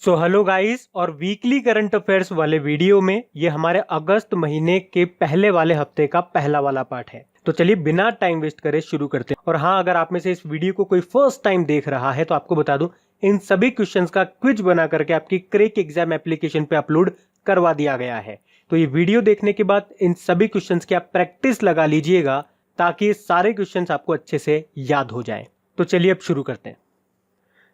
So hello guys, और weekly current affairs वाले video में ये हमारे अगस्त महीने के पहले वाले हफ्ते का पहला वाला पार्ट है। तो चलिए बिना टाइम वेस्ट करे शुरू करते हैं। और हाँ, अगर आप में से इस वीडियो को कोई फर्स्ट टाइम देख रहा है तो आपको बता दूं, इन सभी क्वेश्चंस का क्विज बना करके आपकी क्रैक एग्जाम एप्लीकेशन पे अपलोड करवा दिया गया है। तो ये वीडियो देखने के बाद इन सभी क्वेश्चंस की आप प्रैक्टिस लगा लीजिएगा ताकि ये सारे क्वेश्चंस आपको अच्छे से याद हो जाए। तो चलिए अब शुरू करते हैं।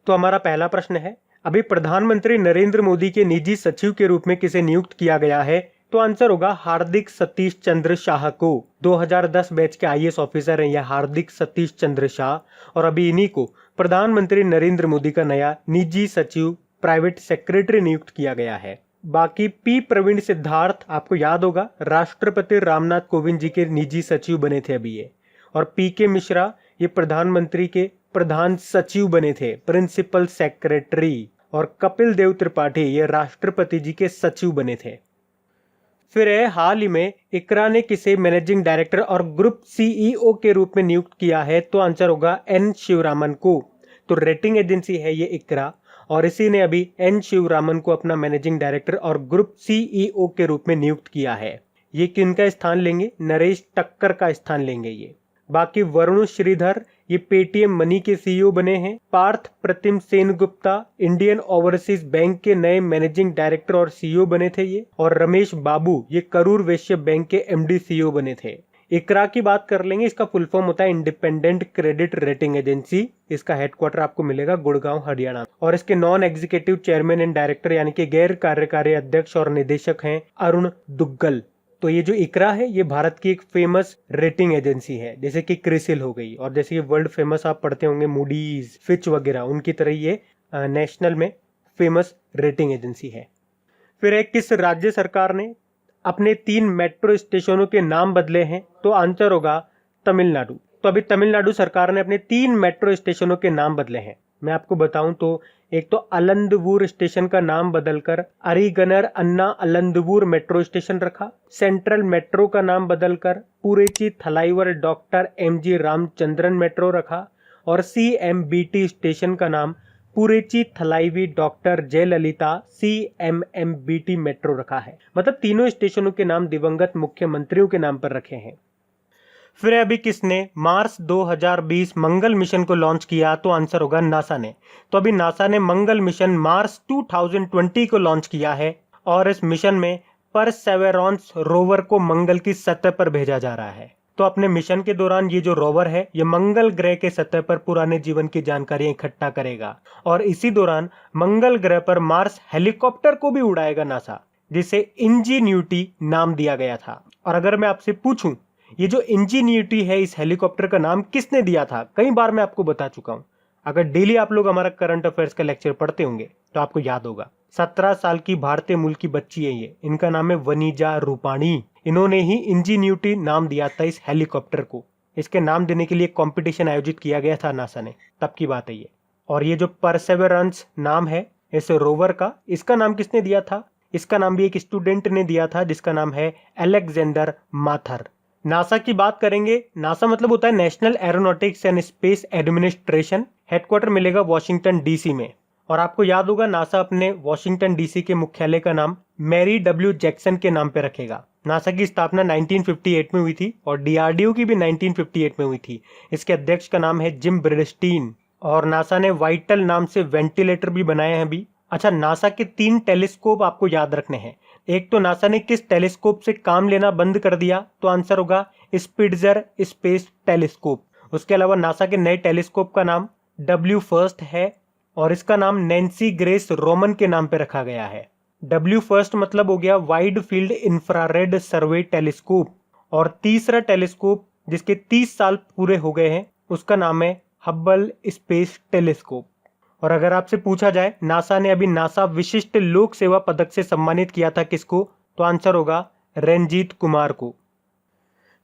तो हमारा पहला प्रश्न है, अभी प्रधानमंत्री नरेंद्र मोदी के निजी सचिव के रूप में किसे नियुक्त किया गया है? तो आंसर होगा हार्दिक सतीश चंद्र शाह को। 2010 बैच के आईएएस ऑफिसर हैं यह हार्दिक सतीश चंद्र शाह, और अभी इन्हीं को प्रधानमंत्री नरेंद्र मोदी का नया निजी सचिव प्राइवेट सेक्रेटरी नियुक्त किया गया है। बाकी पी प्रवीण सिद्धार्थ आपको याद होगा, राष्ट्रपति रामनाथ कोविंद जी के निजी सचिव बने थे अभी ये। और पी के मिश्रा ये प्रधानमंत्री के प्रधान सचिव बने थे, प्रिंसिपल सेक्रेटरी। और कपिल देव त्रिपाठी ये राष्ट्रपति जी के सचिव बने थे। फिर है, हाल ही में इकरा ने किसे मैनेजिंग डायरेक्टर और ग्रुप सीईओ के रूप में नियुक्त किया है? तो आंसर होगा एन शिवरामन को। तो रेटिंग एजेंसी है ये इकरा, और इसी ने अभी एन शिवरामन को अपना मैनेजिंग डायरेक्टर और ग्रुप सीईओ के रूप में नियुक्त किया है। ये किनका स्थान लेंगे? नरेश टक्कर का स्थान लेंगे ये। बाकी वरुण श्रीधर ये पेटीएम मनी के सीईओ बने हैं। पार्थ प्रतिम सेनगुप्ता इंडियन ओवरसीज बैंक के नए मैनेजिंग डायरेक्टर और सीईओ बने थे ये। और रमेश बाबू ये करूर वैश्य बैंक के एमडी सीईओ बने थे। इकरा की बात कर लेंगे, इसका फुल फॉर्म होता है इंडिपेंडेंट क्रेडिट रेटिंग एजेंसी। इसका हेडक्वार्टर आपको मिलेगा गुड़गांव हरियाणा। और इसके non executive chairman and director यानी कि गैर कार्यकारी अध्यक्ष और निदेशक हैं अरुण दुग्गल। तो ये जो इकरा है ये भारत की एक फेमस रेटिंग एजेंसी है, जैसे कि क्रिसिल हो गई, और जैसे कि वर्ल्ड फेमस आप पढ़ते होंगे मूडीज, फिच वगैरह, उनकी तरह ये नेशनल में फेमस रेटिंग एजेंसी है। फिर एक, किस राज्य सरकार ने अपने 3 मेट्रो स्टेशनों के नाम बदले हैं? तो आंसर होगा तमिलनाडु। तो अभी तमिलनाडु सरकार ने अपने 3 मेट्रो स्टेशनों के नाम बदले हैं। मैं आपको बताऊं तो एक तो अलंदवूर स्टेशन का नाम बदलकर अरिगनर अन्ना अलंदवूर मेट्रो स्टेशन रखा। सेंट्रल मेट्रो का नाम बदलकर पुरेची थलाईवर डॉक्टर एमजी रामचंद्रन मेट्रो रखा। और सीएमबीटी स्टेशन का नाम पुरेची थलाईवी डॉक्टर जयललिता सीएमएमबीटी मेट्रो रखा है। मतलब तीनों स्टेशनों के नाम दिवंगत मुख्यमंत्रियों के नाम पर रखे हैं। फिर अभी किसने मार्स 2020 मंगल मिशन को लॉन्च किया? तो आंसर होगा नासा ने। तो अभी नासा ने मंगल मिशन मार्स 2020 को लॉन्च किया है, और इस मिशन में परसेवेरेंस रोवर को मंगल की सतह पर भेजा जा रहा है। तो अपने मिशन के दौरान ये जो रोवर है ये मंगल ग्रह के सतह पर पुराने जीवन की जानकारी इकट्ठा करेगा, और इसी दौरान मंगल ग्रह पर मार्स हेलीकॉप्टर को भी उड़ाएगा नासा, जिसे इंजीन्यूटी नाम दिया गया था। और अगर मैं आपसे पूछूं, ये जो इंजीन्यूटी है इस हेलीकॉप्टर का नाम किसने दिया था? कई बार मैं आपको बता चुका हूं। अगर डेली आप लोग हमारा करंट अफेयर्स का लेक्चर पढ़ते होंगे तो आपको याद होगा। 17 साल की भारतीय मूल की बच्ची है ये, इनका नाम है वनीजा रूपाणी। इन्होंने ही इंजीन्यूटी नाम दिया था इस हेलीकॉप्टर को। इसके नाम देने के लिए कॉम्पिटिशन आयोजित किया गया था नासा ने, तब की बात है ये। और ये जो परसेवेरेंस नाम है इस रोवर का, इसका नाम किसने दिया था? इसका नाम भी एक स्टूडेंट ने दिया था जिसका नाम है अलेक्जेंडर माथर। नासा की बात करेंगे, नासा मतलब होता है national aeronautics and space administration. Headquarter मिलेगा वॉशिंगटन डीसी में। और आपको याद होगा नासा अपने वॉशिंगटन डीसी के मुख्यालय का नाम मैरी डब्ल्यू जैक्सन के नाम पे रखेगा। नासा की स्थापना 1958 में हुई थी, और डीआरडीओ की भी 1958 में हुई थी। इसके अध्यक्ष का नाम है जिम ब्रिडस्टीन। और नासा ने वाइटल नाम से वेंटिलेटर भी बनाए हैं अभी। अच्छा, नासा के 3 टेलीस्कोप आपको याद रखने हैं। एक तो नासा ने किस टेलीस्कोप से काम लेना बंद कर दिया? तो आंसर होगा स्पिट्जर स्पेस टेलीस्कोप। उसके अलावा नासा के नए टेलीस्कोप का नाम डब्ल्यू फर्स्ट है, और इसका नाम नैन्सी ग्रेस रोमन के नाम पे रखा गया है। डब्ल्यू फर्स्ट मतलब हो गया वाइड फील्ड इंफ्रारेड सर्वे टेलीस्कोप। और तीसरा टेलीस्कोप जिसके 30 साल पूरे हो गए हैं उसका नाम है हब्बल स्पेस टेलीस्कोप। और अगर आपसे पूछा जाए नासा ने अभी नासा विशिष्ट लोक सेवा पदक से सम्मानित किया था किसको? तो आंसर होगा रंजीत कुमार को।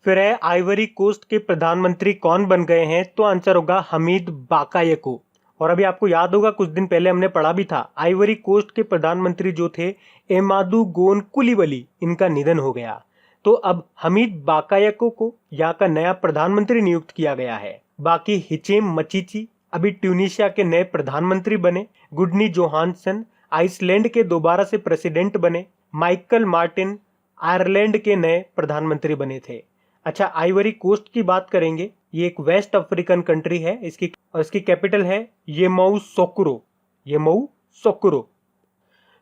फिर है, आइवरी कोस्ट के प्रधानमंत्री कौन बन गए हैं? तो आंसर होगा हमीद बाकायको। और अभी आपको याद होगा कुछ दिन पहले हमने पढ़ा भी था, आइवरी कोस्ट के प्रधानमंत्री जो थे एमादू गोन कुलीवली, इनका निधन हो गया। तो अब हमीद बाकायको को यहाँ का नया प्रधानमंत्री नियुक्त किया गया है। बाकी हिचेम मचीची अभी ट्यूनीशिया के नए प्रधानमंत्री बने। गुडनी जोहानसन आइसलैंड के दोबारा से प्रेसिडेंट बने। माइकल मार्टिन आयरलैंड के नए प्रधानमंत्री बने थे। अच्छा, आइवरी कोस्ट की बात करेंगे। ये एक वेस्ट अफ्रीकन कंट्री है, इसकी कैपिटल है येमोउसोक्रो।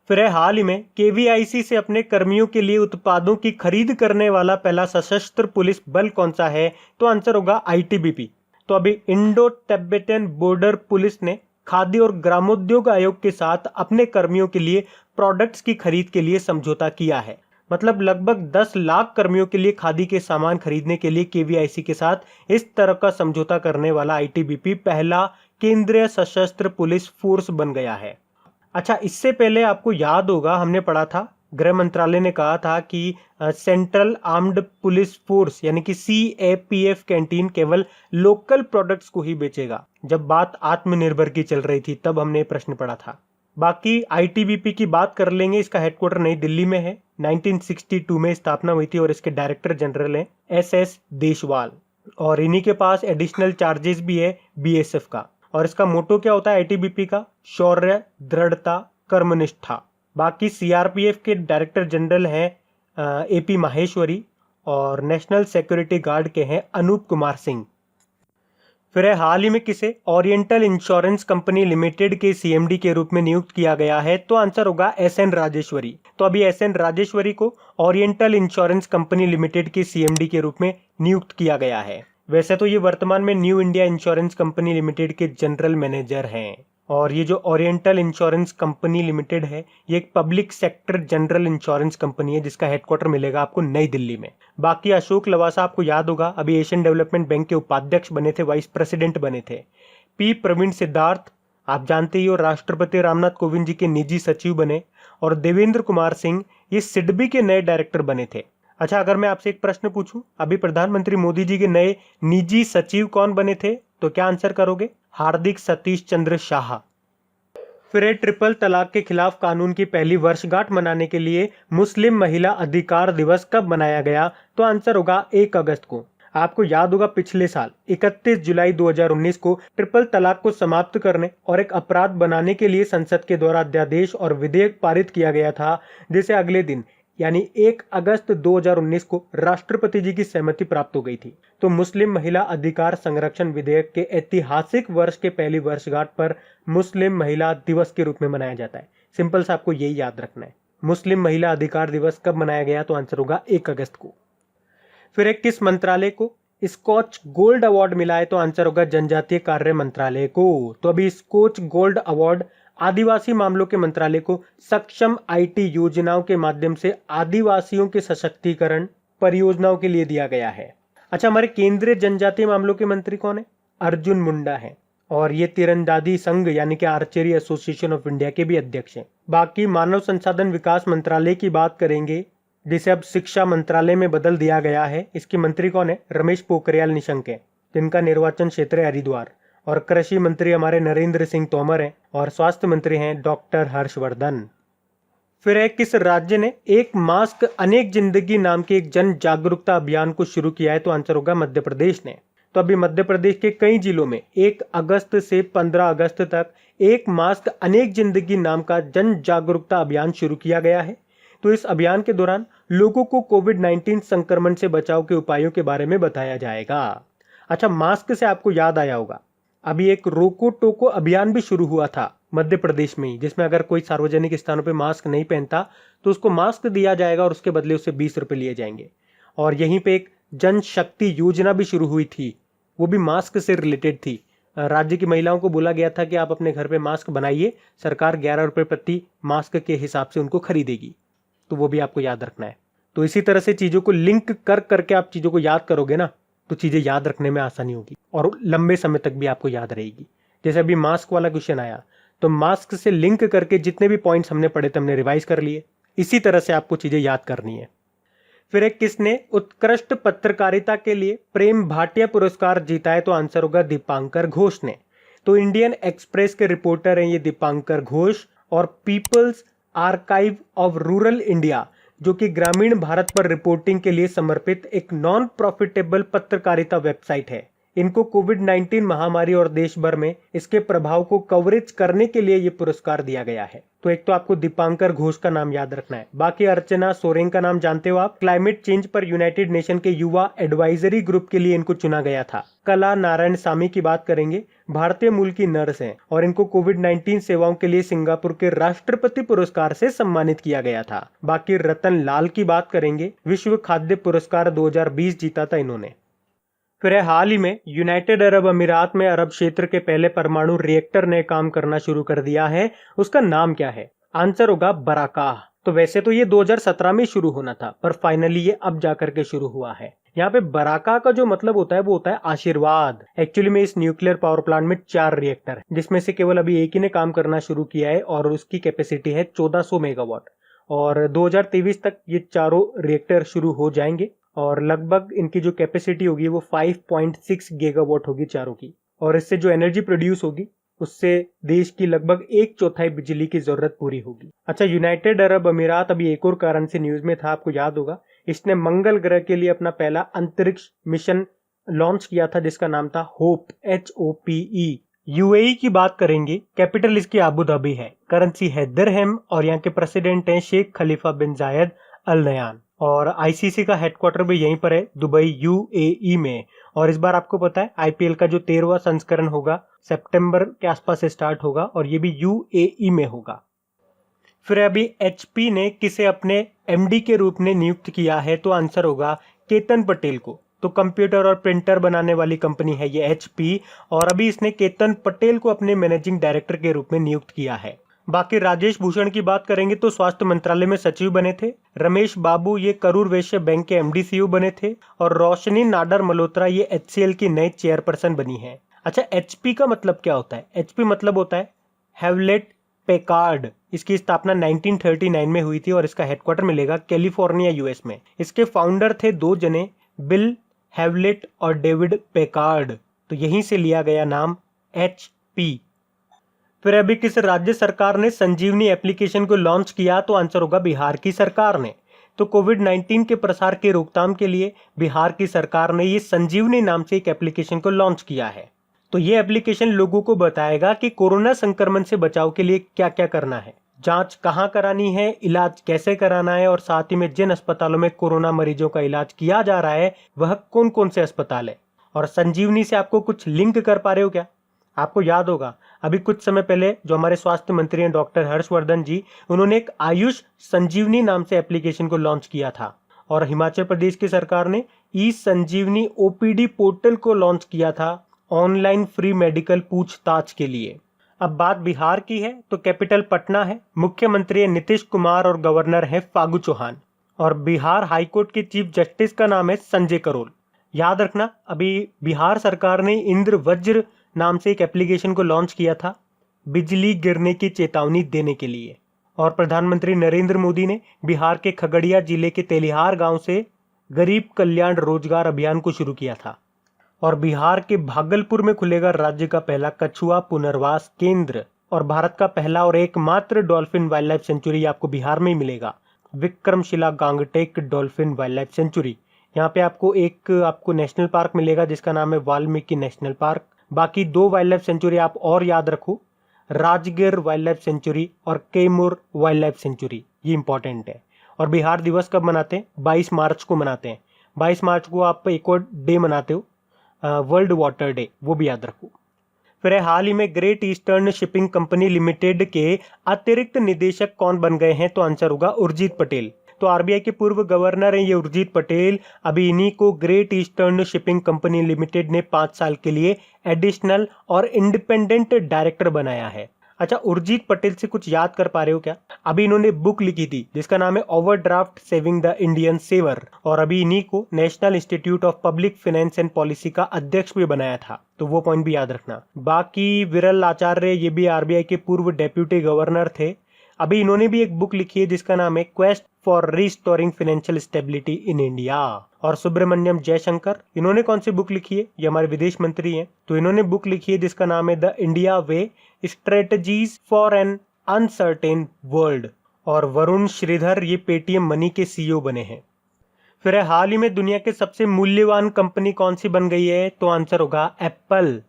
फिर है हाल ही में केवीआईसी से अपने कर्मियों के लिए उत्पादों की खरीद करने वाला पहला सशस्त्र पुलिस बल कौन सा है? तो आंसर होगा आईटीबीपी। तो अभी इंडो तिब्बतन बॉर्डर पुलिस ने खाद्य और ग्रामोद्योग आयोग के साथ अपने कर्मियों के लिए प्रोडक्ट्स की खरीद के लिए समझौता किया है। मतलब लगभग 10 लाख कर्मियों के लिए खादी के सामान खरीदने के लिए केवीआईसी के साथ इस तरह का समझौता करने वाला आईटीबीपी पहला केंद्रीय सशस्त्र पुलिस फोर्स बन गया है। अच्छा, इससे पहले आपको याद होगा हमने पढ़ा था, गृह मंत्रालय ने कहा था कि सेंट्रल आर्म्ड पुलिस फोर्स यानी कि सीएपीएफ कैंटीन केवल लोकल प्रोडक्ट्स को ही बेचेगा। जब बात आत्मनिर्भर की चल रही थी तब हमने प्रश्न पढ़ा था। बाकी आईटीबीपी की बात कर लेंगे। इसका हेडक्वार्टर नई दिल्ली में है। 1962 में स्थापना हुई थी और इसके डायरेक्टर जनरल हैं एसएस देशवाल, और इन्हीं के पास एडिशनल चार्जेस भी है बीएसएफ का। और इसका मोटो क्या होता है आईटीबीपी का? शौर्य, दृढ़ता, कर्मनिष्ठा। बाकी सीआरपीएफ के डायरेक्टर जनरल हैं एपी माहेश्वरी, और नेशनल सिक्योरिटी गार्ड के हैं अनूप कुमार सिंह। फिर है हाल ही में किसे ओरिएंटल इंश्योरेंस कंपनी लिमिटेड के सीएमडी के रूप में नियुक्त किया गया है? तो आंसर होगा एसएन राजेश्वरी। तो अभी एसएन राजेश्वरी को ओरिएंटल इंश्योरेंस कंपनी लिमिटेड के सीएमडी के रूप में नियुक्त किया गया है। वैसे तो ये वर्तमान में new India insurance company limited के जनरल मैनेजर हैं। और ये जो ओरिएंटल इंश्योरेंस कंपनी लिमिटेड है ये एक public sector general insurance company है जिसका हेडक्वार्टर मिलेगा आपको नई दिल्ली में। बाकी अशोक लवासा आपको याद होगा, अभी एशियन डेवलपमेंट बैंक के उपाध्यक्ष बने थे, वाइस प्रेसिडेंट बने थे। पी प्रवीण सिद्धार्थ आप जानते ही हो, राष्ट्रपति रामनाथ कोविंद जी के निजी सचिव बने। और देवेंद्र कुमार सिंह ये सिडबी के नए डायरेक्टर बने थे। अच्छा, अगर मैं आपसे एक प्रश्न पूछूं, अभी प्रधानमंत्री मोदी जी के नए निजी सचिव कौन बने थे? तो क्या आंसर करोगे? हार्दिक सतीश चंद्र शाह। फिर ट्रिपल तलाक के खिलाफ कानून की पहली वर्षगांठ मनाने के लिए मुस्लिम महिला अधिकार दिवस कब मनाया गया? तो आंसर होगा 1 अगस्त को। आपको याद होगा पिछले साल 31 जुलाई 2019 को ट्रिपल तलाक को समाप्त करने और एक अपराध बनाने के लिए संसद के द्वारा अध्यादेश और विधेयक पारित किया गया था, जिसे अगले दिन यानी 1 अगस्त 2019 को राष्ट्रपति जी की सहमति प्राप्त हो गई थी। तो मुस्लिम महिला अधिकार संरक्षण विधेयक के ऐतिहासिक वर्ष के पहली वर्षगांठ पर मुस्लिम महिला दिवस के रूप में मनाया जाता है। सिंपल सा आपको यही याद रखना है। मुस्लिम महिला अधिकार दिवस कब मनाया गया? तो आंसर होगा 1 अगस्त को। फिर एक किस मंत्रालय को स्कॉच गोल्ड अवार्ड मिला है? तो आंसर होगा जनजातीय कार्य मंत्रालय को। तो अभी स्कॉच गोल्ड अवार्ड आदिवासी मामलों के मंत्रालय को सक्षम आईटी योजनाओं के माध्यम से आदिवासियों के सशक्तिकरण परियोजनाओं के लिए दिया गया है। अच्छा, हमारे केंद्रीय जनजातीय मामलों के मंत्री कौन है? अर्जुन मुंडा है, और ये तीरंदाजी संघ यानी कि आर्चरी एसोसिएशन ऑफ इंडिया के भी अध्यक्ष हैं। बाकी मानव संसाधन विकास मंत्रालय की बात करेंगे, जिसे अब शिक्षा मंत्रालय में बदल दिया गया है। इसके मंत्री कौन है? रमेश पोखरियाल निशंक है, जिनका निर्वाचन क्षेत्र है हरिद्वार। और कृषि मंत्री हमारे नरेंद्र सिंह तोमर हैं, और स्वास्थ्य मंत्री हैं डॉक्टर हर्षवर्धन। फिर है किस राज्य ने एक मास्क अनेक जिंदगी नाम के एक जन जागरूकता अभियान को शुरू किया है? तो आंसर होगा मध्य प्रदेश ने। तो अभी मध्य प्रदेश के कई जिलों में 1 अगस्त से 15 अगस्त तक एक मास्क अनेक जिंदगी नाम का जन जागरूकता अभियान शुरू किया गया है। तो इस अभियान के दौरान लोगों को कोविड-19 संक्रमण से बचाव के उपायों के बारे में बताया जाएगा। अच्छा, मास्क से आपको याद आया होगा, अभी एक रोको टोको अभियान भी शुरू हुआ था मध्य प्रदेश में ही, जिसमें अगर कोई सार्वजनिक स्थानों पे मास्क नहीं पहनता तो उसको मास्क दिया जाएगा और उसके बदले उससे 20 रुपए लिए जाएंगे। और यहीं पे एक जन शक्ति योजना भी शुरू हुई थी, वो भी मास्क से रिलेटेड थी। राज्य की महिलाओं को बोला गया था कि आप अपने घर पे मास्क बनाइए, सरकार 11 रुपए प्रति मास्क के हिसाब से उनको खरीदेगी। तो वो भी आपको याद रखना है। तो इसी तरह से चीजों को लिंक कर करके आप चीजों को याद करोगे ना, तो चीजें याद रखने में आसानी होगी और लंबे समय तक भी आपको याद रहेगी। जैसे अभी मास्क वाला क्वेश्चन आया, तो मास्क से लिंक करके जितने भी पॉइंट्स हमने पढ़े थे हमने रिवाइज कर लिए। इसी तरह से आपको चीजें याद करनी है। फिर एक किसने उत्कृष्ट पत्रकारिता के लिए प्रेम भाटिया पुरस्कार जीता है? तो आंसर होगा दीपांकर घोष ने। तो इंडियन एक्सप्रेस के रिपोर्टर हैं ये दीपांकर घोष, और people's archive of rural India जो कि ग्रामीण भारत पर रिपोर्टिंग के लिए समर्पित एक नॉन प्रॉफिटेबल पत्रकारिता वेबसाइट है, इनको कोविड-19 महामारी और देश भर में इसके प्रभाव को कवरेज करने के लिए ये पुरस्कार दिया गया है। तो एक तो आपको दीपांकर घोष का नाम याद रखना है। बाकी अर्चना सोरेन का नाम जानते हो आप, क्लाइमेट चेंज पर यूनाइटेड नेशन के युवा एडवाइजरी ग्रुप के लिए इनको चुना गया था। कला नारायण सामी की बात करेंगे, भारतीय मूल की नर्स हैं और इनको कोविड-19 सेवाओं के लिए सिंगापुर के राष्ट्रपति पुरस्कार से सम्मानित किया गया था। बाकी रतन लाल की बात करेंगे, विश्व खाद्य पुरस्कार 2020 जीता था इन्होंने। फिर हाल ही में यूनाइटेड अरब अमीरात में अरब क्षेत्र के पहले परमाणु रिएक्टर ने काम करना शुरू कर दिया है। उसका नाम क्या है? आंसर होगा बराकाह। तो वैसे तो ये 2017 में शुरू होना था, पर फाइनली ये अब जाकर के शुरू हुआ है। यहाँ पे बराका का जो मतलब होता है वो होता है आशीर्वाद। एक्चुअली में इस न्यूक्लियर पावर प्लांट में 4 रिएक्टर है, जिसमें से केवल अभी एक ही ने काम करना शुरू किया है और उसकी कैपेसिटी है 1400 मेगावाट और 2023 तक ये चारों रिएक्टर शुरू हो जाएंगे और लगभग इनकी जो कैपेसिटी होगी वो 5.6 गीगावाट होगी चारों की। और इससे जो एनर्जी प्रोड्यूस होगी उससे देश की लगभग 1/4 बिजली की जरूरत पूरी होगी। अच्छा, यूनाइटेड अरब अमीरात अभी एक और कारण से न्यूज में था, आपको याद होगा, इसने मंगल ग्रह के लिए अपना पहला अंतरिक्ष मिशन लॉन्च किया था जिसका नाम था होप, HOPE। यूएई की बात करेंगे, कैपिटल इसकी आबू धाबी है, करेंसी है दिरहम और यहाँ के प्रेसिडेंट हैं शेख खलीफा बिन जायद अल नयान और आईसीसी का हेडक्वार्टर भी यहीं पर है, दुबई UAE में। और इस बार आपको पता है आईपीएल का जो 13वां संस्करण होगा सितंबर के आसपास से स्टार्ट होगा और ये भी UAE में होगा। फिर अभी HP ने किसे अपने MD के रूप में नियुक्त किया है? तो आंसर होगा केतन पटेल को। तो कंप्यूटर और प्रिंटर बनाने वाली कंपनी है ये HP और अभी इसने केतन पटेल को अपने मैनेजिंग डायरेक्टर के रूप में नियुक्त किया है। बाकी राजेश भूषण की बात करेंगे तो स्वास्थ्य मंत्रालय में सचिव बने थे। रमेश बाबू ये करूर वैश्य बैंक के MD CEO बने थे और रोशनी नाडर मल्होत्रा ये HCL की नई चेयरपर्सन बनी है। अच्छा, HP का मतलब क्या होता है? HP मतलब होता है हेवलेट पैकार्ड। इसकी स्थापना 1939 में हुई थी और इसका हेडक्वार्टर मिलेगा कैलिफोर्निया US में। इसके फाउंडर थे 2 जने, बिल हेवलेट और डेविड पैकार्ड, तो यहीं से लिया गया नाम HP। फिर अभी किस राज्य सरकार ने संजीवनी एप्लीकेशन को लॉन्च किया? तो आंसर होगा बिहार की सरकार ने। तो कोविड-19 के प्रसार की रोकथाम के लिए बिहार की सरकार ने ये संजीवनी नाम से एक एप्लीकेशन को लॉन्च किया है। तो ये एप्लीकेशन लोगों को बताएगा कि कोरोना संक्रमण से बचाव के लिए क्या क्या करना है, जांच कहाँ करानी है, इलाज कैसे कराना है और साथ ही में जिन अस्पतालों में कोरोना मरीजों का इलाज किया जा रहा है वह कौन कौन से अस्पताल है। और संजीवनी से आपको कुछ लिंक कर पा रहे हो क्या? आपको याद होगा अभी कुछ समय पहले जो हमारे स्वास्थ्य मंत्री हैं डॉक्टर हर्षवर्धन जी, उन्होंने एक आयुष संजीवनी नाम से एप्लीकेशन को लॉन्च किया था और हिमाचल प्रदेश की सरकार ने ई संजीवनी OPD पोर्टल को लॉन्च किया था ऑनलाइन फ्री मेडिकल पूछताछ के लिए। अब बात बिहार की है तो कैपिटल पटना है, मुख्यमंत्री नीतीश कुमार और गवर्नर है फागू चौहान और बिहार हाईकोर्ट के चीफ जस्टिस का नाम है संजय करोल। याद रखना, अभी बिहार सरकार ने इंद्र वज्र नाम से एक एप्लीकेशन को लॉन्च किया था बिजली गिरने की चेतावनी देने के लिए और प्रधानमंत्री नरेंद्र मोदी ने बिहार के खगड़िया जिले के तेलिहार गांव से गरीब कल्याण रोजगार अभियान को शुरू किया था और बिहार के भागलपुर में खुलेगा राज्य का पहला कछुआ पुनर्वास केंद्र और भारत का पहला और एकमात्र डॉल्फिन वाइल्ड लाइफ सेंचुरी आपको बिहार में ही मिलेगा, Vikramshila Gangetic dolphin wildlife sanctuary. यहाँ पे आपको नेशनल पार्क मिलेगा जिसका नाम है वाल्मीकि नेशनल पार्क। बाकी 2 वाइल्ड लाइफ सेंचुरी आप और याद रखो, राजगिर वाइल्ड लाइफ सेंचुरी और कैमूर वाइल्ड लाइफ सेंचुरी, ये इंपॉर्टेंट है। और बिहार दिवस कब मनाते हैं? 22 मार्च को मनाते हैं। 22 मार्च को आप एक और डे मनाते हो, वर्ल्ड वाटर डे, वो भी याद रखो। फिर हाल ही में great eastern shipping company limited के अतिरिक्त निदेशक कौन बन गए हैं? तो आंसर होगा उर्जित पटेल। तो आरबीआई के पूर्व गवर्नर हैं ये उर्जित पटेल। अभी इन्हीं को great eastern shipping company limited ने 5 साल के लिए एडिशनल और इंडिपेंडेंट डायरेक्टर बनाया है। अच्छा, उर्जित पटेल से कुछ याद कर पा रहे हो क्या? अभी इन्होंने बुक लिखी थी जिसका नाम है overdraft saving the Indian saver और अभी इन्हीं को national institute of public finance and policy का अध्यक्ष भी बनाया था, तो वो पॉइंट भी याद रखना। बाकी विरल आचार्य ये भी आरबीआई के पूर्व डेप्यूटी गवर्नर थे। अभी इन्होंने भी एक बुक लिखी है जिसका नाम है quest for restoring financial stability in India. और सुब्रमण्यम जयशंकर, इन्होंने कौन सी बुक लिखी है? ये हमारे विदेश मंत्री हैं, तो इन्होंने बुक लिखी है जिसका नाम है the India way strategies for an uncertain world. और वरुण श्रीधर ये पेटीएम मनी के CEO बने हैं। फिर हाल ही में दुनिया के सबसे मूल्यवान कंपनी कौन सी बन गई है? तो आंसर होगा एप्पल।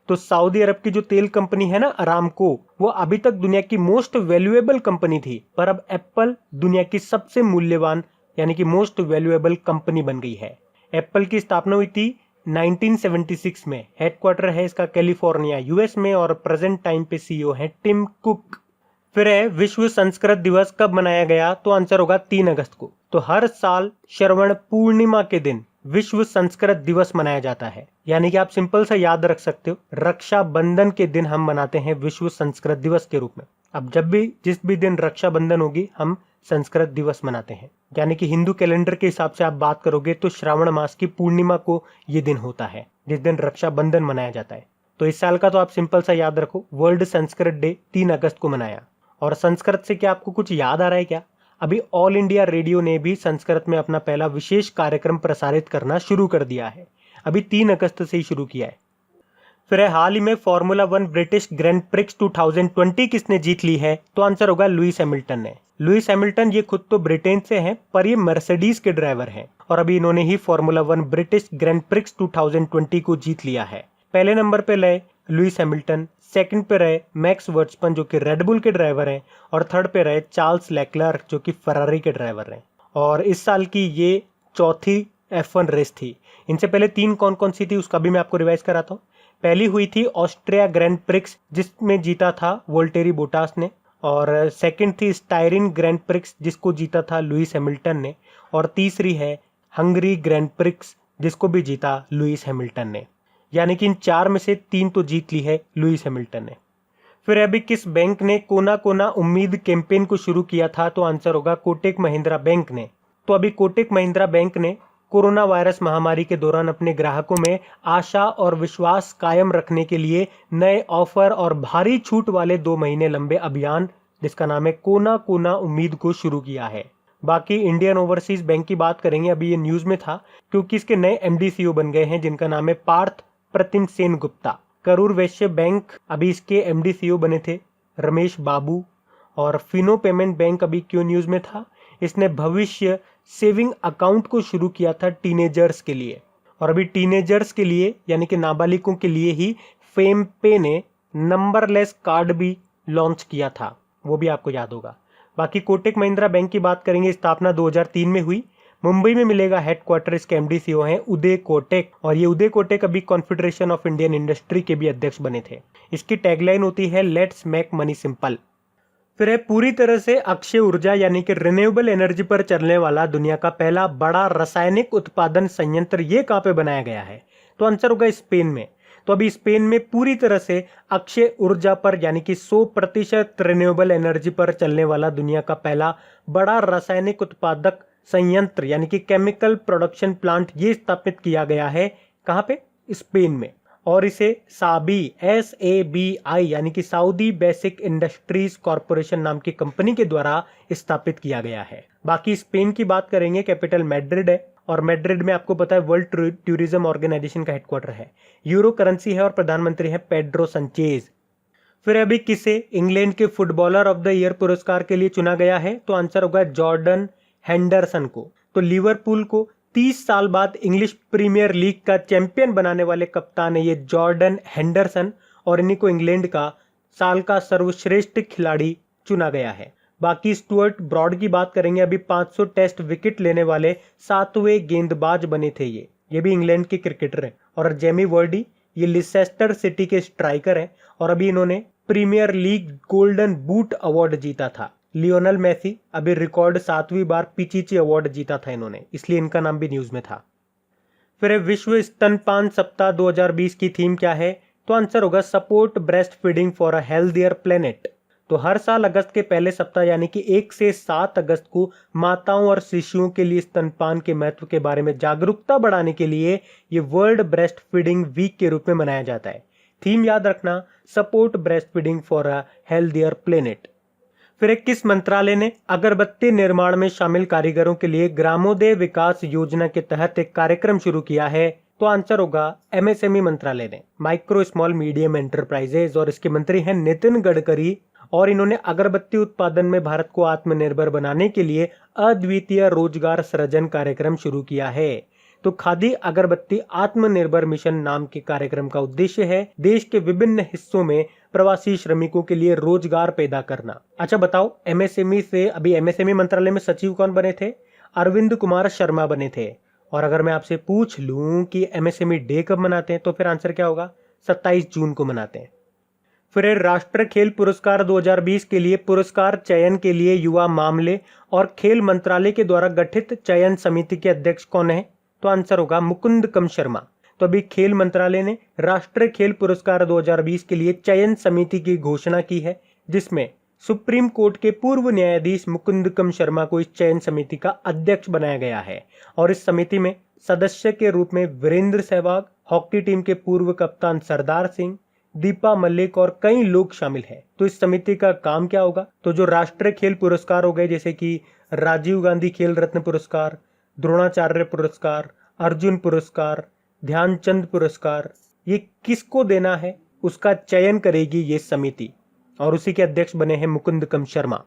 तो सऊदी अरब की जो तेल कंपनी है ना अरामको, वो अभी तक दुनिया की मोस्ट वैल्यूएबल कंपनी थी, पर अब एप्पल दुनिया की सबसे मूल्यवान यानी कि मोस्ट वैल्यूएबल कंपनी बन गई है। एप्पल की स्थापना हुई थी 1976 में। हेडक्वार्टर है इसका कैलिफोर्निया यूएस में और प्रेजेंट टाइम पे सीईओ है टिम कुक। फिर है विश्व संस्कृत दिवस कब मनाया गया? तो आंसर होगा 3 अगस्त को। तो हर साल श्रवण पूर्णिमा के दिन विश्व संस्कृत दिवस मनाया जाता है। यानी कि आप सिंपल सा याद रख सकते हो, रक्षाबंधन के दिन हम मनाते हैं विश्व संस्कृत दिवस के रूप में। अब जब भी जिस भी दिन रक्षाबंधन होगी हम संस्कृत दिवस मनाते हैं। यानी कि हिंदू कैलेंडर के हिसाब से आप बात करोगे तो श्रावण मास की पूर्णिमा को ये दिन होता है जिस दिन रक्षाबंधन मनाया जाता है। तो इस साल का तो आप सिंपल सा याद रखो, वर्ल्ड संस्कृत डे 3 अगस्त को मनाया। और संस्कृत से क्या आपको कुछ याद आ रहा है क्या? अभी ऑल इंडिया रेडियो ने भी संस्कृत में अपना पहला विशेष कार्यक्रम प्रसारित करना शुरू कर दिया है। अभी 3 अगस्त से ही शुरू किया है। फिर हाल ही में फॉर्मूला 1 ब्रिटिश ग्रैंड प्रिक्स 2020 किसने जीत ली है? तो आंसर होगा लुइस हैमिल्टन ने। लुइस हैमिल्टन ये खुद तो ब्रिटेन से हैं, पर ये मर्सिडीज के ड्राइवर हैं और अभी इन्होंने ही फॉर्मूला 1 ब्रिटिश ग्रैंड प्रिक्स 2020 को जीत लिया है। पहले नंबर पे रहे लुइस हैमिल्टन, सेकंड पे रहे मैक्स वर्स्टपन जो कि रेडबुल के ड्राइवर हैं और थर्ड पे रहे चार्ल्स लेक्लर्क जो कि फरारी के ड्राइवर हैं। और इस साल की ये चौथी F1 रेस थी। इनसे पहले 3 कौन कौन सी थी उसका भी मैं आपको रिवाइज कराता हूँ। पहली हुई थी ऑस्ट्रिया ग्रैंड प्रिक्स जिसमें जीता था वोल्टेरी बोटास ने, और सेकंड थी स्टायरिन ग्रैंड प्रिक्स जिसको जीता था लुइस हैमिल्टन ने, और तीसरी है हंगरी ग्रैंड प्रिक्स जिसको भी जीता लुइस हैमिल्टन ने। यानी कि इन 4 में से 3 तो जीत ली है लुइस हैमिल्टन ने। फिर अभी किस बैंक ने कोना कोना उम्मीद कैंपेन को शुरू किया था? तो आंसर होगा कोटक महिंद्रा बैंक ने। तो अभी कोटक महिंद्रा बैंक ने कोरोना वायरस महामारी के दौरान अपने ग्राहकों में आशा और विश्वास कायम रखने के लिए नए ऑफर और भारी छूट वाले 2 महीने लंबे अभियान जिसका नाम है कोना कोना उम्मीद को शुरू किया है। बाकी इंडियन ओवरसीज बैंक की बात करेंगे, अभी ये न्यूज में था क्योंकि इसके नए MD CEO बन गए हैं जिनका नाम है पार्थ प्रतिम सेन गुप्ता। करूर वैश्य बैंक अभी इसके MD CEO बने थे रमेश बाबू। और फिनो पेमेंट बैंक अभी क्यों न्यूज में था? इसने भविष्य सेविंग अकाउंट को शुरू किया था टीनेजर्स के लिए, और अभी टीनेजर्स के लिए यानी कि नाबालिगों के लिए ही फेम पे ने नंबरलेस कार्ड भी लॉन्च किया था, वो भी आपको याद होगा। बाकी कोटक महिंद्रा बैंक की बात करेंगे, स्थापना 2003 में हुई। मुंबई में मिलेगा हेडक्वार्टर, इसके MD CEO हैं उदय कोटक, और ये उदय कोटक अभी कॉन्फेडरेशन ऑफ इंडियन इंडस्ट्री के भी अध्यक्ष बने थे। इसकी टैगलाइन होती है लेट्स मेक मनी सिंपल। फिर है पूरी तरह से अक्षय ऊर्जा यानी कि रिन्यूएबल एनर्जी पर चलने वाला दुनिया का पहला बड़ा रासायनिक उत्पादन संयंत्र ये कहाँ पे बनाया गया है? तो आंसर होगा स्पेन में। तो अभी स्पेन में पूरी तरह से अक्षय ऊर्जा पर यानी कि 100% रिन्यूएबल एनर्जी पर चलने वाला दुनिया का पहला बड़ा रासायनिक उत्पादक संयंत्र यानी कि केमिकल प्रोडक्शन प्लांट ये स्थापित किया गया है। कहाँ पे? स्पेन में। और इसे साबी SABI यानी कि सऊदी बेसिक इंडस्ट्रीज कॉरपोरेशन नाम की कंपनी के द्वारा स्थापित किया गया है। बाकी स्पेन की बात करेंगे, कैपिटल मैड्रिड है और मैड्रिड में आपको पता है वर्ल्ड टूरिज्म ऑर्गेनाइजेशन का हेडक्वार्टर है। यूरो करेंसी है और प्रधानमंत्री है पेड्रो संचेज। फिर अभी किसे इंग्लैंड के फुटबॉलर ऑफ द ईयर पुरस्कार के लिए चुना गया है? तो आंसर होगा जॉर्डन हेंडरसन को। तो लिवरपूल को 30 साल बाद इंग्लिश प्रीमियर लीग का चैंपियन बनाने वाले कप्तान है ये जॉर्डन हेंडरसन, और इन्हीं को इंग्लैंड का साल का सर्वश्रेष्ठ खिलाड़ी चुना गया है। बाकी स्टुअर्ट ब्रॉड की बात करेंगे, अभी 500 टेस्ट विकेट लेने वाले 7वें गेंदबाज बने थे ये भी इंग्लैंड के क्रिकेटर हैं। और जेमी वर्डी ये लिसेस्टर सिटी के स्ट्राइकर हैं और अभी इन्होंने Premier League Golden Boot award जीता था। लियोनल मेसी अभी रिकॉर्ड 7वीं बार पिचिची अवार्ड जीता था इन्होंने, इसलिए इनका नाम भी न्यूज में था। फिर विश्व स्तनपान सप्ताह 2020 की थीम क्या है? तो आंसर होगा support breast feeding for a healthier planet. तो हर साल अगस्त के पहले सप्ताह यानी कि 1 से 7 अगस्त को माताओं और शिशुओं के लिए स्तनपान के महत्व के बारे में जागरूकता बढ़ाने के लिए ये वर्ल्ड ब्रेस्ट फीडिंग वीक के रूप में मनाया जाता है। थीम याद रखना, support breast feeding for a healthier planet. फिर किस मंत्रालय ने अगरबत्ती निर्माण में शामिल कारीगरों के लिए ग्रामोदय विकास योजना के तहत एक कार्यक्रम शुरू किया है? तो आंसर होगा MSME मंत्रालय ने, माइक्रो स्मॉल मीडियम एंटरप्राइजेज, और इसके मंत्री हैं नितिन गडकरी। और इन्होंने अगरबत्ती उत्पादन में भारत को आत्मनिर्भर बनाने के लिए अद्वितीय रोजगार सृजन कार्यक्रम शुरू किया है। तो खादी अगरबत्ती आत्मनिर्भर मिशन नाम के कार्यक्रम का उद्देश्य है देश के विभिन्न हिस्सों में प्रवासी श्रमिकों के लिए रोजगार पैदा करना। अच्छा बताओ, एमएसएमई से अभी एमएसएमई मंत्रालय में सचिव कौन बने थे? अरविंद कुमार शर्मा बने थे। और अगर मैं आपसे पूछ लूं कि एमएसएमई डे कब मनाते हैं तो फिर आंसर क्या होगा? 27 जून को मनाते हैं। फिर राष्ट्रीय खेल पुरस्कार 2020 के लिए पुरस्कार चयन के लिए युवा मामले और खेल मंत्रालय के द्वारा गठित चयन समिति के अध्यक्ष कौन है? तो आंसर होगा मुकुंदकम शर्मा। तो अभी खेल मंत्रालय ने राष्ट्रीय खेल पुरस्कार 2020 के लिए चयन समिति की घोषणा की है, जिसमें सुप्रीम कोर्ट के पूर्व न्यायाधीश मुकुंदकम शर्मा को इस चयन समिति का अध्यक्ष बनाया गया है। और इस समिति में सदस्य के रूप में वीरेंद्र सहवाग, हॉकी टीम के पूर्व कप्तान सरदार सिंह, दीपा मलिक और कई लोग शामिल हैं। तो इस समिति का काम क्या होगा? तो जो राष्ट्रीय खेल पुरस्कार हो गए जैसे कि राजीव गांधी खेल रत्न पुरस्कार, द्रोणाचार्य पुरस्कार, अर्जुन पुरस्कार, ध्यानचंद पुरस्कार, ये किसको देना है उसका चयन करेगी ये समिति, और उसी के अध्यक्ष बने हैं मुकुंदकम शर्मा।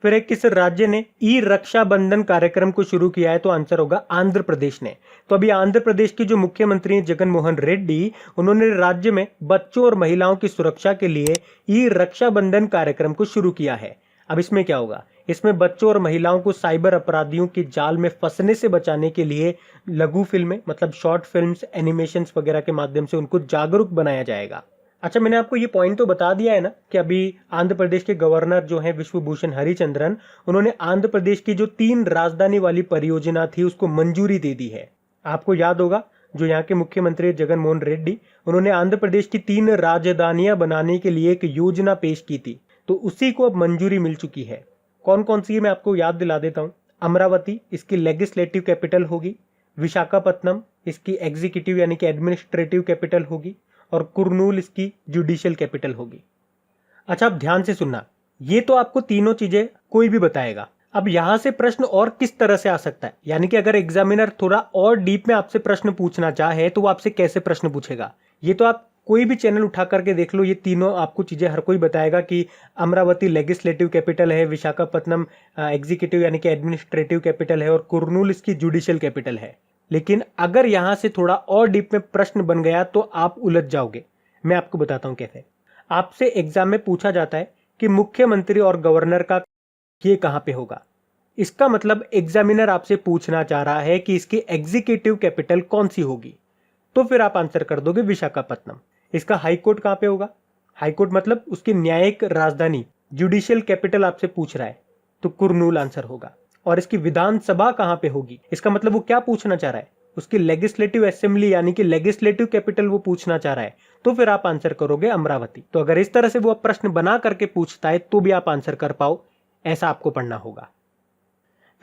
फिर एक किस राज्य ने ई रक्षाबंधन कार्यक्रम को शुरू किया है? तो आंसर होगा आंध्र प्रदेश ने। तो अभी आंध्र प्रदेश की जो मुख्यमंत्री हैं जगन मोहन रेड्डी, उन्होंने राज्य में बच्चों और महिलाओं की सुरक्षा के लिए ई रक्षाबंधन कार्यक्रम को शुरू किया है। अब इसमें क्या होगा? इसमें बच्चों और महिलाओं को साइबर अपराधियों के जाल में फंसने से बचाने के लिए लघु फिल्में मतलब शॉर्ट फिल्म्स, एनिमेशंस वगैरह के माध्यम से उनको जागरूक बनाया जाएगा। अच्छा, मैंने आपको ये पॉइंट तो बता दिया है ना कि अभी आंध्र प्रदेश के गवर्नर जो हैं विश्वभूषण हरिचंद्रन, उन्होंने आंध्र प्रदेश की जो 3 राजधानी वाली परियोजना थी उसको मंजूरी दे दी है। आपको याद होगा जो यहाँ के मुख्यमंत्री जगन मोहन रेड्डी, उन्होंने आंध्र प्रदेश की 3 राजधानियां बनाने के लिए एक योजना पेश की थी, तो उसी को अब मंजूरी मिल चुकी है। कौन कौन सी है मैं आपको याद दिला देता हूँ। अमरावती इसकी लेजिस्लेटिव कैपिटल होगी, विशाखापत्तनम इसकी एग्जीक्यूटिव यानी कि एडमिनिस्ट्रेटिव कैपिटल होगी, और कुर्नूल इसकी जुडिशियल कैपिटल होगी। अच्छा, अब ध्यान से सुनना, ये तो आपको तीनों चीजें कोई भी बताएगा। अब यहां से प्रश्न और किस तरह से आ सकता है, यानी कि अगर एग्जामिनर थोड़ा और डीप में आपसे प्रश्न पूछना चाहे तो वो आपसे कैसे प्रश्न पूछेगा? ये तो आप कोई भी चैनल उठा करके देख लो, ये तीनों आपको चीजें हर कोई बताएगा कि अमरावती लेजिस्लेटिव कैपिटल है, विशाखापत्तनम एग्जीक्यूटिव यानी कि एडमिनिस्ट्रेटिव कैपिटल है, और कुर्नूल इसकी जुडिशियल कैपिटल है। लेकिन अगर यहां से थोड़ा और डीप में प्रश्न बन गया तो आप उलझ जाओगे। मैं आपको बताता हूं कैसे। आपसे एग्जाम में पूछा जाता है कि मुख्यमंत्री और गवर्नर का ये कहां पे होगा। इसका मतलब एग्जामिनर आपसे पूछना चाह रहा है कि इसकी एग्जीक्यूटिव कैपिटल कौन सी होगी, तो फिर आप आंसर कर दोगे विशाखापत्तनम। इसका हाईकोर्ट कहां पे होगा? हाईकोर्ट मतलब उसकी न्यायिक राजधानी, जुडिशियल कैपिटल आपसे पूछ रहा है, तो कुर्नूल आंसर होगा। और इसकी विधानसभा कहां पे होगी? इसका मतलब वो क्या पूछना चाह रहा है? उसकी लेजिस्लेटिव असेंबली यानी कि लेजिस्लेटिव कैपिटल वो पूछना चाह रहा है, तो फिर आप आंसर करोगे अमरावती। तो अगर इस तरह से वो प्रश्न बना करके पूछता है तो भी आप आंसर कर पाओ, ऐसा आपको पढ़ना होगा।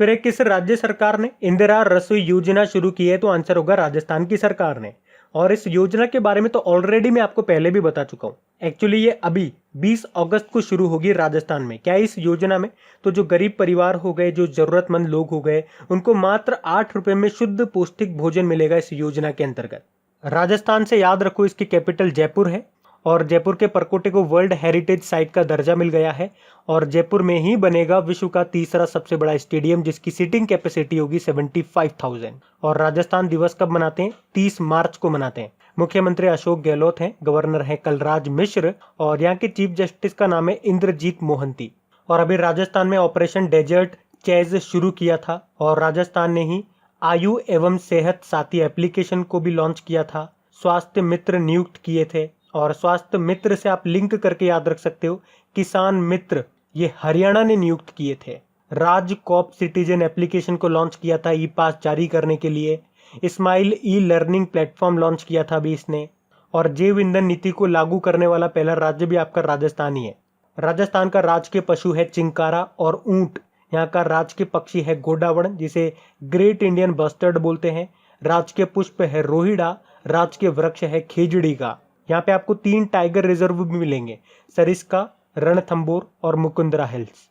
फिर एक किस राज्य सरकार ने इंदिरा रसोई योजना शुरू की है? तो आंसर होगा राजस्थान की सरकार ने। और इस योजना के बारे में तो ऑलरेडी मैं आपको पहले भी बता चुका हूं। एक्चुअली ये अभी 20 अगस्त को शुरू होगी राजस्थान में। क्या है इस योजना में? तो जो गरीब परिवार हो गए, जो जरूरतमंद लोग हो गए, उनको मात्र 8 रुपए में शुद्ध पौष्टिक भोजन मिलेगा इस योजना के अंतर्गत। राजस्थान से याद रखो इसकी कैपिटल जयपुर है, और जयपुर के परकोटे को वर्ल्ड हेरिटेज साइट का दर्जा मिल गया है। और जयपुर में ही बनेगा विश्व का तीसरा सबसे बड़ा स्टेडियम, जिसकी सीटिंग कैपेसिटी होगी 75,000। और राजस्थान दिवस कब मनाते हैं? 30 मार्च को मनाते हैं। मुख्यमंत्री अशोक गहलोत हैं, गवर्नर हैं कलराज मिश्र, और यहाँ के चीफ जस्टिस का नाम है इंद्रजीत मोहंती। और अभी राजस्थान में ऑपरेशन डेजर्ट चेज शुरू किया था, और राजस्थान ने ही आयु एवं सेहत साथी एप्लीकेशन को भी लॉन्च किया था। स्वास्थ्य मित्र नियुक्त किए थे, और स्वास्थ्य मित्र से आप लिंक करके याद रख सकते हो किसान मित्र, ये हरियाणा ने नियुक्त किए थे। राज कॉप सिटीजन एप्लीकेशन को लॉन्च किया था ई पास जारी करने के लिए। Smile e learning platform launch किया था अभी इसने। और जैव ईंधन नीति को लागू करने वाला पहला राज्य भी आपका राजस्थान ही है। राजस्थान का राजकीय पशु है चिंकारा और ऊंट। यहाँ का राजकीय पक्षी है गोडावण, जिसे ग्रेट इंडियन बस्टर्ड बोलते हैं। राजकीय पुष्प है रोहिड़ा, राजकीय वृक्ष है खेजड़ी का। यहाँ पे आपको 3 टाइगर रिजर्व भी मिलेंगे, सरिस्का, रणथंबोर और मुकुंदरा हिल्स।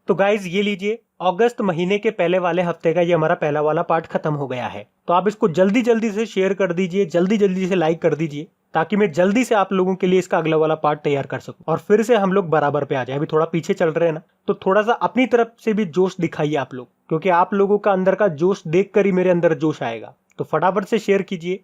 तो गाइज ये लीजिए, अगस्त महीने के पहले वाले हफ्ते का ये हमारा पहला वाला पार्ट खत्म हो गया है। तो आप इसको जल्दी जल्दी से शेयर कर दीजिए, जल्दी जल्दी से लाइक कर दीजिए, ताकि मैं जल्दी से आप लोगों के लिए इसका अगला वाला पार्ट तैयार कर सकूं और फिर से हम लोग बराबर पे आ जाए। अभी थोड़ा पीछे चल रहे हैं ना, तो थोड़ा सा अपनी तरफ से भी जोश दिखाइए आप लोग, क्योंकि आप लोगों का अंदर का जोश देखकर ही मेरे अंदर जोश आएगा। तो फटाफट से शेयर कीजिए